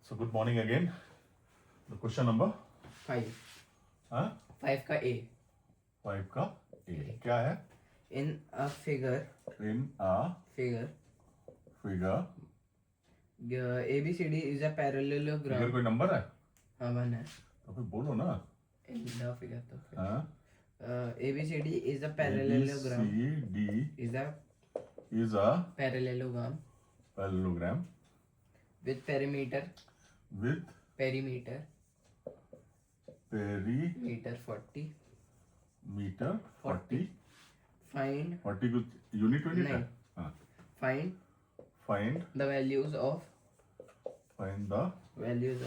So good morning again. The question number 5 हाँ 5 का A. 5 का A क्या है? In a figure In a figure ABCD is a parallelogram. Figure कोई number है? हाँ वन है. तो फिर बोलो ना. In the figure तो फिर हाँ ABCD is a parallelogram. ABCD is a Parallelogram parallelogram with perimeter with 40. meter 40. Find 40 कुछ यूनिट यूनिट है? नहीं. हाँ Find find the values of the values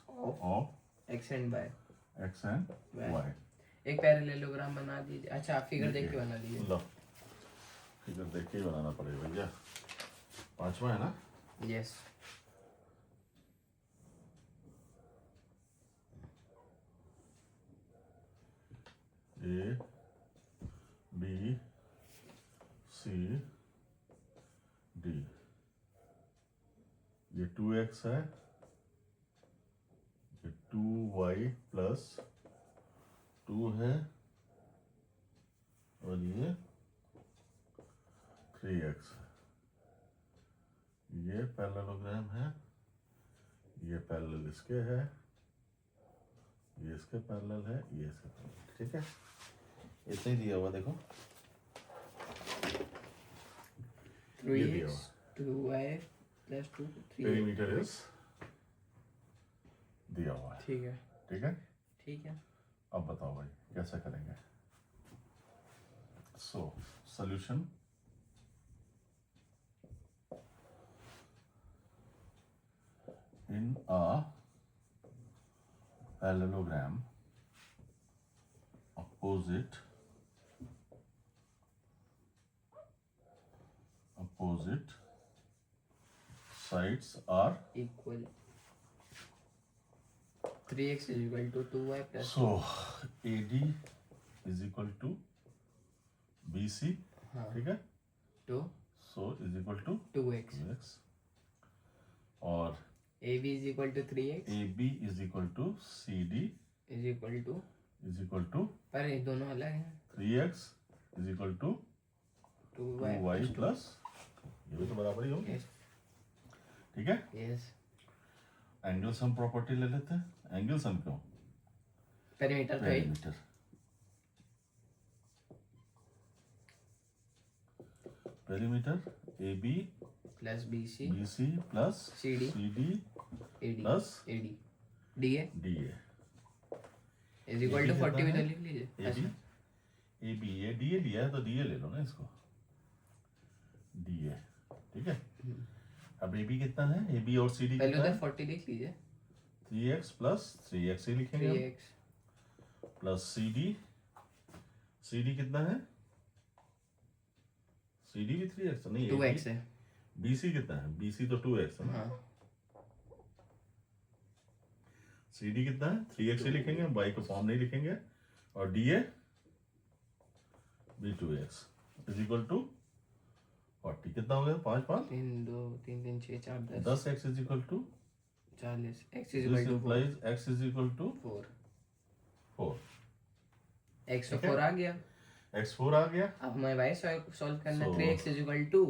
of x and y. x and y. एक parallelogram बना दीजिए. अच्छा आप figure देख के बना दीजिए. लो फिगर देख के ही बनाना पड़ेगा भैया. पांचवा है ना? Yes. A B C D. ये 2x है, ये 2y प्लस 2 है और ये 3x है. ये पैरेललोग्राम है, ये पैरेलल इसके है, ये इसके पैरेलल है, ये इसके पैरेलल. ठीक है, इतना ही दिया हुआ देखो. 3x 2y plus 2 3. Perimeter is दिया हुआ है. ठीक है. ठीक है, ठीक है. अब बताओ भाई कैसे करेंगे. So solution in a parallelogram opposite sides are Equal. 3x is equal to 2y plus so AD is equal to BC. हाँ. ठीक है, 2 so is equal to 2x. 2x और AB is equal to 3x AB is equal to CD is equal to is equal to पर ये दोनों अलग हैं. 3x is equal to 2y 2y plus ये भी तो बराबर ही होगी. yes ठीक है, yes. एंगल सम प्रॉपर्टी ले लेते हैं. एंगल सम क्यों? पेरीमीटर तो है. Perimeter. Perimeter AB plus BC BC plus CD CD AD plus AD DA DA is equal to 40 भी तो लिख लीजिए. AB अच्छा AB ये DA लिया है तो DA ले लो ना इसको. DA ठीक है. अब AB कितना है? AB और CD पहले कितना तो है? 40 लिख लीजिए. 3x प्लस 3x ही लिखेंगे हम. 3x प्लस CD कितना है? CD भी 3x नहीं है. 2x है. BC कितना है? BC तो 2x है ना. हाँ. CD कितना है? 3x ही लिखेंगे, y को फॉर्म नहीं लिखेंगे. और DA भी 2x इज इक्वल टू 40. कितना हो गया? 5 5 3 2 3 3 6 4 10 10x is equal to 40. x is this equal to implies x is equal to 4. 4. x तो ठीक है. 4 आ गया. x 4 आ गया. अब हमें y सॉल्व करना है. So- 3x is equal to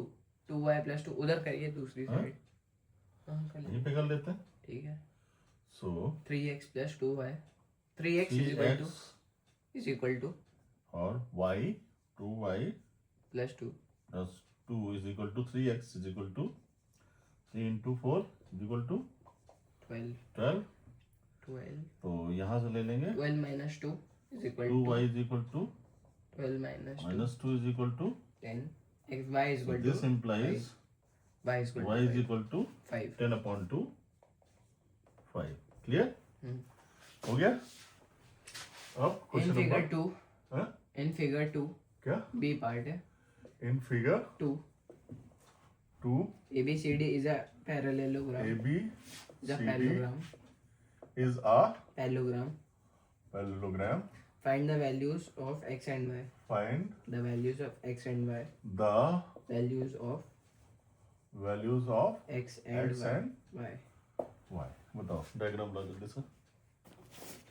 2y plus 2 उधर करिए दूसरी हाँ? साइड. हाँ कर यहीं लीजिए. पे कर लेते हैं. ठीक है. सो 3x plus 2y 3x is equal to 3x और y 2y plus 2 plus 2 is equal to 3x is equal to 3 into 4 is equal to 12 12. तो यहाँ से ले लेंगे 12 minus 2 is equal 2y to is equal to 12 minus 2 minus 2 is equal to 10. y is so equal this to implies 5. y is equal y to is equal to 5. 10 upon 2 5. Clear हो गया. अब In question figure number 2 हाँ in figure 2 क्या? b part है. In figure 2 2 ABCD is a parallelogram. AB is a CD parallelogram. is a parallelogram. Find the values of x and y. Find The values of x and y. the Values of values of x and x y. and y. y। बताओ diagram ला जल्दी से।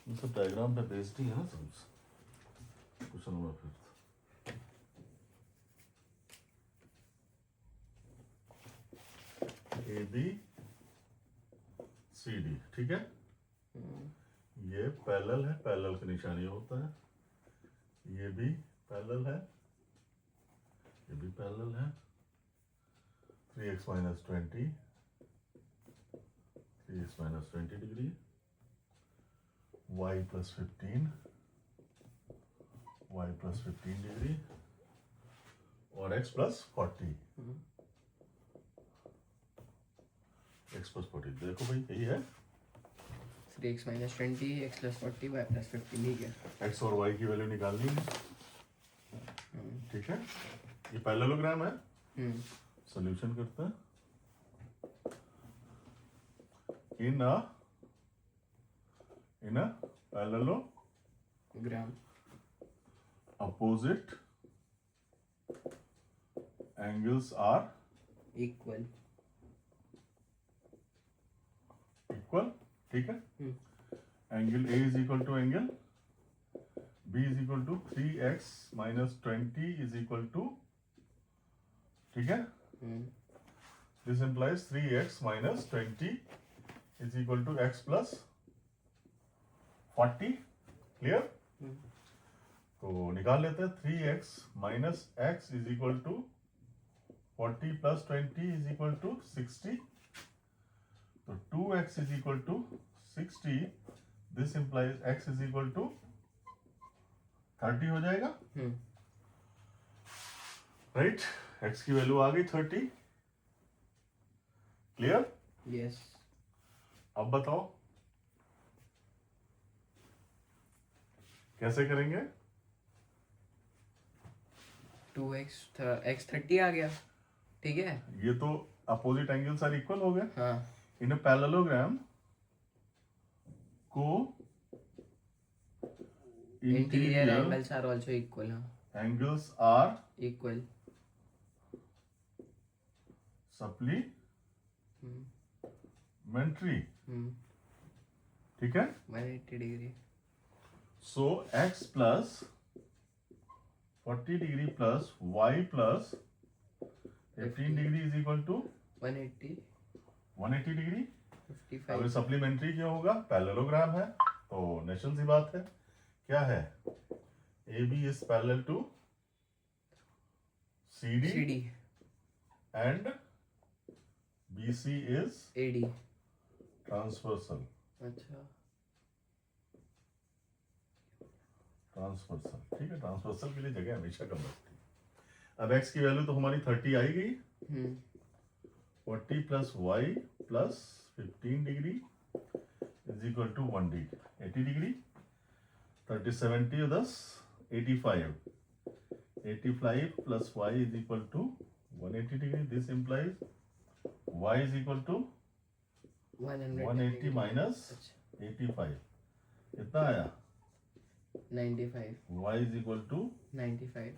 ये सब diagram पे based ही है ना सब। Question number 5 A B C D, ठीक है। ये पैरेलल है, पैरेलल की निशानी होता है। ये भी पैरेलल है, ये भी पैरेलल है। 3x minus 20, 3x minus 20 degree, y plus 15, y plus 15 degree और x plus 40, x plus 40। देखो भाई यही है 3x minus 20, x plus 40, y plus 15, ठीक है। x और y की वैल्यू निकालनी है, ठीक है। ये पैरेललोग्राम है, सॉल्यूशन करते हैं। In a parallelogram opposite angles are equal, ठीक है। Angle A is equal to angle B is equal to 3x minus 20 is equal to, ठीक है। This implies 3x minus 20 is equal to x plus 40, clear? तो निकाल लेते हैं। 3x minus x is equal to 40 plus 20 is equal to 60. तो 2x is equal to 60. This implies x is equal to 30 हो जाएगा, right. x की value आ गई 30, clear? yes. अब बताओ कैसे करेंगे। 2x x 30 आ गया, ठीक है। ये तो अपोजिट एंगल्स आर इक्वल हो गए। हाँ, इन पैरेललोग्राम को interior angles are also equal, हाँ, एंगल्स आर इक्वल, सप्लीमेंट्री, ठीक है। 180 degree. So x plus 40 degree plus y plus 15 degree is equal to 180 degree. 55। अगर सप्लीमेंट्री क्यों होगा, पैरेललोग्राम है तो नेचुरल सी बात है। क्या है, A B is parallel to C D and B C is AD। Transversal, अच्छा, ट्रांसवर्सल, ठीक है। ट्रांसवर्सल के लिए जगह हमेशा कम रखती है। अब x की वैल्यू तो हमारी 30 आई गई। 40 plus Y plus 15 degree is equal to 1 degree 80 degree. 30 70 और 10 85 plus y is equal to 180 degree. This implies y is equal to 180 minus 85, कितना आया 95, y इज इक्वल टू 95,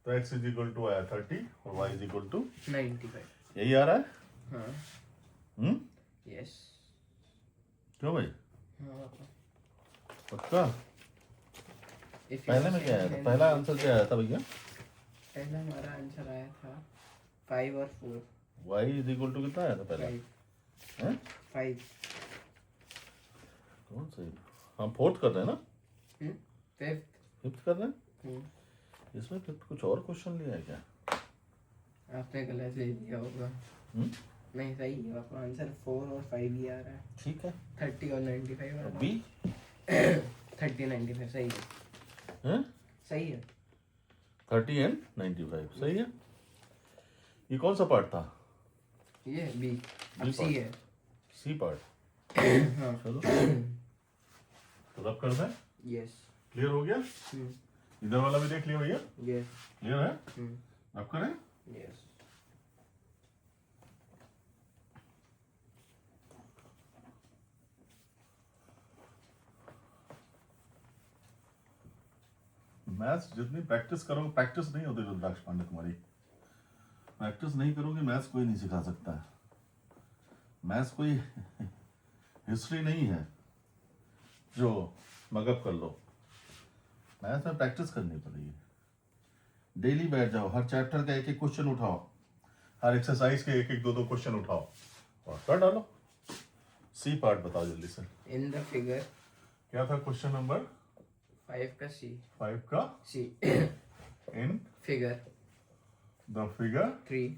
तो x इज इक्वल टू आया 30 और y इज इक्वल टू 95। यही आ रहा है। हाँ, यस, क्यों भाई, हाँ। पक्का? If you पहले में क्या आया था, पहला आंसर क्या आया था भैया? पहला हमारा आंसर आया था 5 और 4। y इज इक्वल टू कितना आया था पहला? 5। कौन सही? हम फोर्थ कर रहे हैं ना, फिफ्थ कर रहे हैं। इसमें फिफ्थ कुछ और क्वेश्चन लिया है क्या? आपने गलत ले लिया होगा। नहीं, सही है आपका आंसर। 4 और 5 ही आ रहा है। ठीक है, 30 और 95 आ रहा है। बी 30 95 सही है, सही है। 30 एंड 95 सही है। ये कौन सा पार्ट था? ये बी, अब सी है। सी पार्ट, हाँ, चलो तो रब कर दें। यस, क्लियर हो गया? इधर वाला भी देख लिया भैया, यस, क्लियर है? रब करें। यस। मैथ्स जितनी प्रैक्टिस करोगे, प्रैक्टिस नहीं होती रुद्राक्ष पांडे तुम्हारी, प्रैक्टिस नहीं करोगे मैथ्स कोई नहीं सिखा सकता है। मैथ्स कोई हिस्ट्री नहीं है जो मगअप कर लो। मैथ्स में प्रैक्टिस करनी पड़ेगी। डेली बैठ जाओ, हर चैप्टर का एक एक क्वेश्चन उठाओ, हर एक्सरसाइज के एक एक दो दो क्वेश्चन उठाओ और कर डालो। सी पार्ट बताओ जल्दी से। इन द फिगर क्या था क्वेश्चन नंबर 5 का सी 5 का? See in figure the figure 3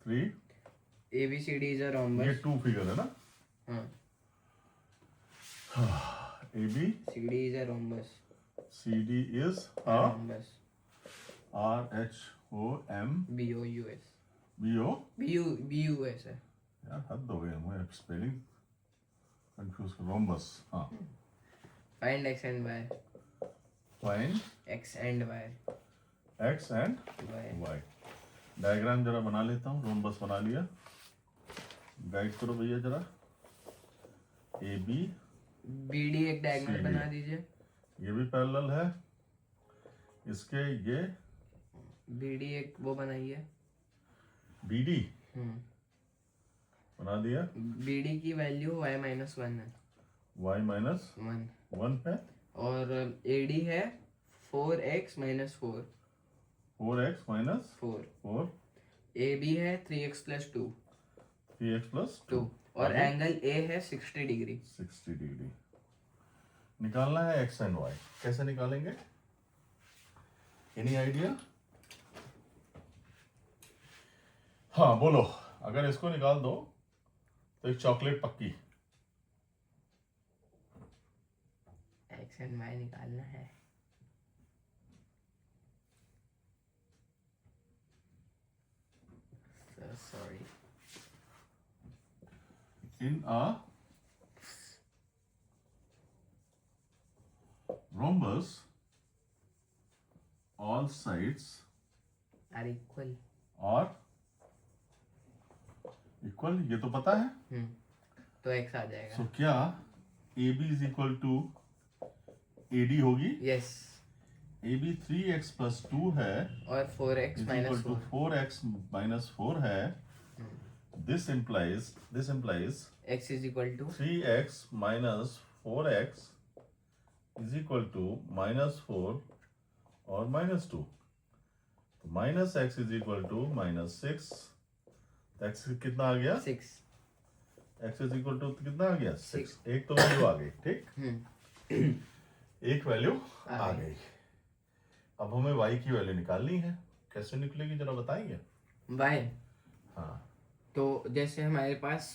3 ABCD is a ये रोम्बस 2 फिगर है ना? हाँ A B CD is a rhombus C D is rhombus RHOM BOUS BO। BUS है। यार हद हो गई, मुझे स्पेलिंग कंफ्यूज कर रोम्बस। हाँ, find x and y find x and y X and y Y. Diagram जरा बना लेता हूँ। रोम्बस बना लिया, गाइड करो भैया जरा। ए बी BD एक डायगोनल CD बना दीजिए। ये भी पैरेलल है, इसके ये BD एक वो बनाइए। BD बना दिया। BD की वैल्यू y -1 है y माइनस 1 है और AD है 4x - 4 4x माइनस 4 AB है 3x + 2 3x प्लस 2 और एंगल A है 60 डिग्री। 60 डिग्री निकालना है। एक्स एंड वाई कैसे निकालेंगे? Any idea? हाँ बोलो। अगर इसको निकाल दो तो एक चॉकलेट पक्की। x and y निकालना है। So sorry. In a rhombus all sides are equal. are equal, ये तो पता है। तो x आ जाएगा। सो क्या AB is equal to AD होगी? यस AB 3x प्लस 2 है और 4x is equal to 4x minus 4 है। This implies x is equal to 3x minus 4x is equal to -4 और -2। तो minus X is equal to -6। तो x कितना आ गया? 6। X is equal to कितना आ गया? 6। 6। एक तो वैल्यू आ गई, ठीक, एक वैल्यू आ गई। अब हमें y की वैल्यू निकालनी है। कैसे निकलेगी जरा बताएंगे? y हाँ तो जैसे हमारे पास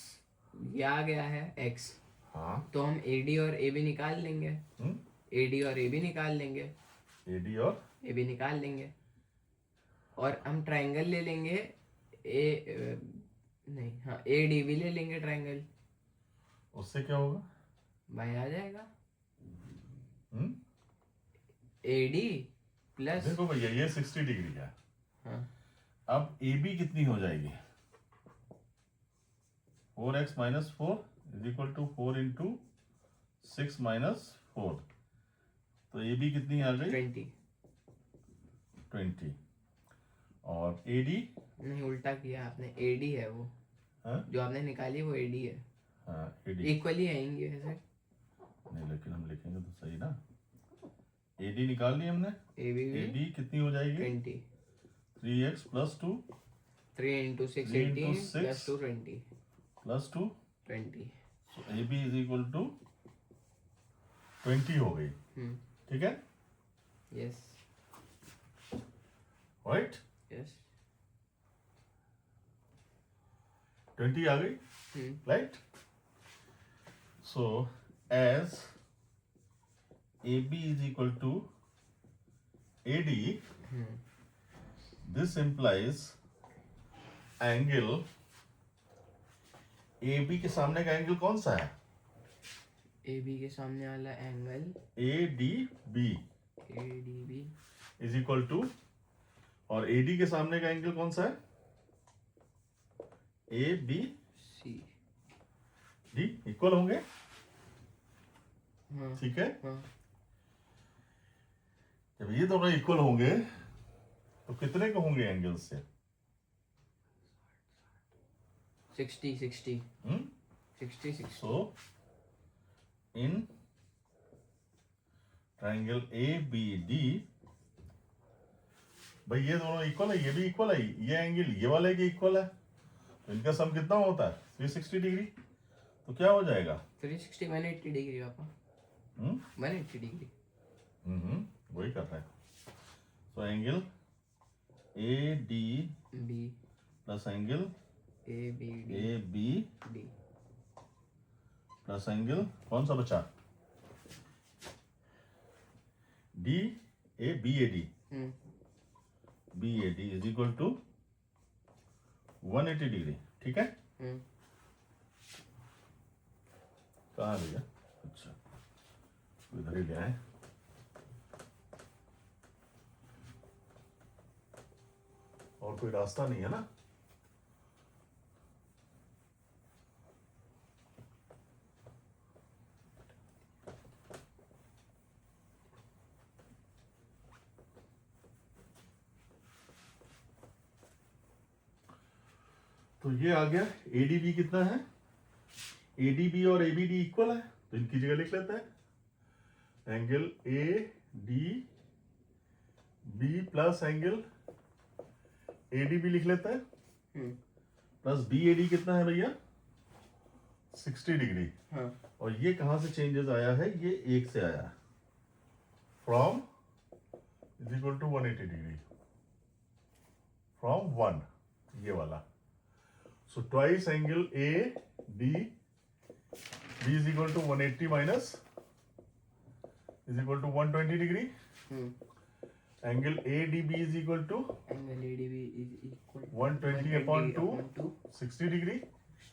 ये आ गया है x, हाँ तो हम AD और AB निकाल लेंगे। AD और AB निकाल लेंगे। AD और AB निकाल लेंगे और हम ट्रायंगल ले लेंगे नहीं हाँ ADB ले लेंगे ट्रायंगल। उससे क्या होगा? y आ जाएगा AD प्लस देखो भैया ये 60 डिग्री है। हाँ अब AB कितनी हो जाएगी? 4x minus 4 is equal to 4 into 6 minus 4। तो AB कितनी आ गई? 20। और AD नहीं उल्टा किया आपने। AD है वो। हाँ? जो आपने निकाली वो AD है। हाँ AD इक्वली आएंगे ऐसे। नहीं, लेकिन हम लिखेंगे तो सही ना। AD निकाल ली हमने। AD कितनी हो जाएगी? 20। 3x plus 2 3 into 6 3 into 18 6 plus 2 20 plus 2 20। So AB is equal to 20 हो गई। ठीक है, यस राइट? यस 20 आ गई, right? So as AB is equal to AD, this implies angle AB के सामने का एंगल कौन सा है? AB के सामने वाला angle ADB ADB is equal to, और AD के सामने का एंगल कौन सा है? ABC इक्वल होंगे। ठीक है, जब ये दोनों इक्वल होंगे तो कितने के होंगे एंगल से? 60 60 hmm? 60 60 So in triangle ABD, भाई ये दोनों इक्वल है, ये भी इक्वल है, ये एंगल ये वाले के इक्वल है, तो इनका सम कितना होता है 360 डिग्री। तो क्या हो जाएगा 360 180 डिग्री पापा। 180 डिग्री। वही कर रहे हैं। So angle ADB B plus angle ABD AB plus angle कौन सा बचा BAD is equal to 180 degree. ठीक है, कहाँ है भैया? अच्छा इधर ही ले आए। और कोई रास्ता नहीं है ना? तो ये आ गया ADB कितना है, ADB और ABD इक्वल है, तो इनकी जगह लिख लेते हैं angle ADB plus angle ADB लिख लेते हैं, प्लस BAD कितना है भैया 60 डिग्री। हाँ। और ये कहां से चेंजेस आया है, ये एक से आया, from is equal to 180 degree, from 1, ये वाला। So twice angle ADB is equal to 180 minus is equal to 120 degree. Angle ADB is equal to angle ADB is equal to 120 upon 2, 60 degree.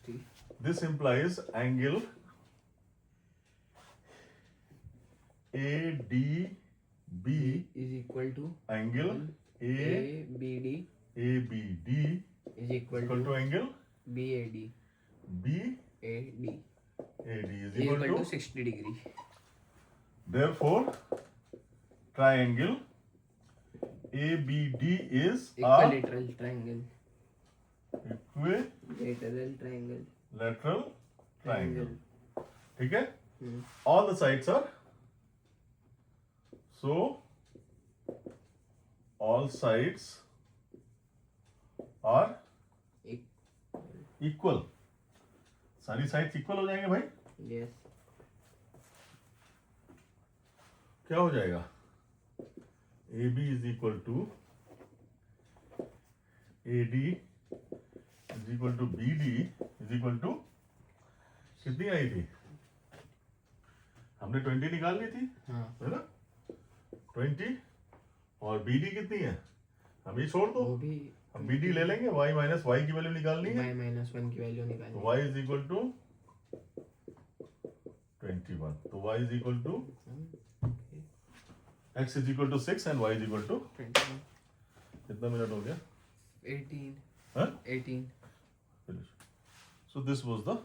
60. This implies angle ADB is equal to angle ABD ABD is equal to to angle BAD BAD is is equal to 60 degree. Therefore, triangle ABD is Equilateral triangle. equilateral Lateral triangle. triangle. ठीक है? All the sides are so all sides are equal. सारी sides equal हो जाएंगे भाई। Yes. क्या हो जाएगा AB is equal to AD is equal to BD is equal to कितनी आई थी, हमने 20 निकाल ली थी, हाँ। है ना 20, और BD कितनी है हम ये छोड़ दो, वो भी हम BD ले लेंगे, y माइनस y की वैल्यू निकालनी है, y-1 की वैल्यू निकालनी तो y इज इक्वल टू 21, तो y is equal to x is equal to 6 and y is equal to 21. कितना मिनट हो गया 18. हाँ 18. Finish. So this was the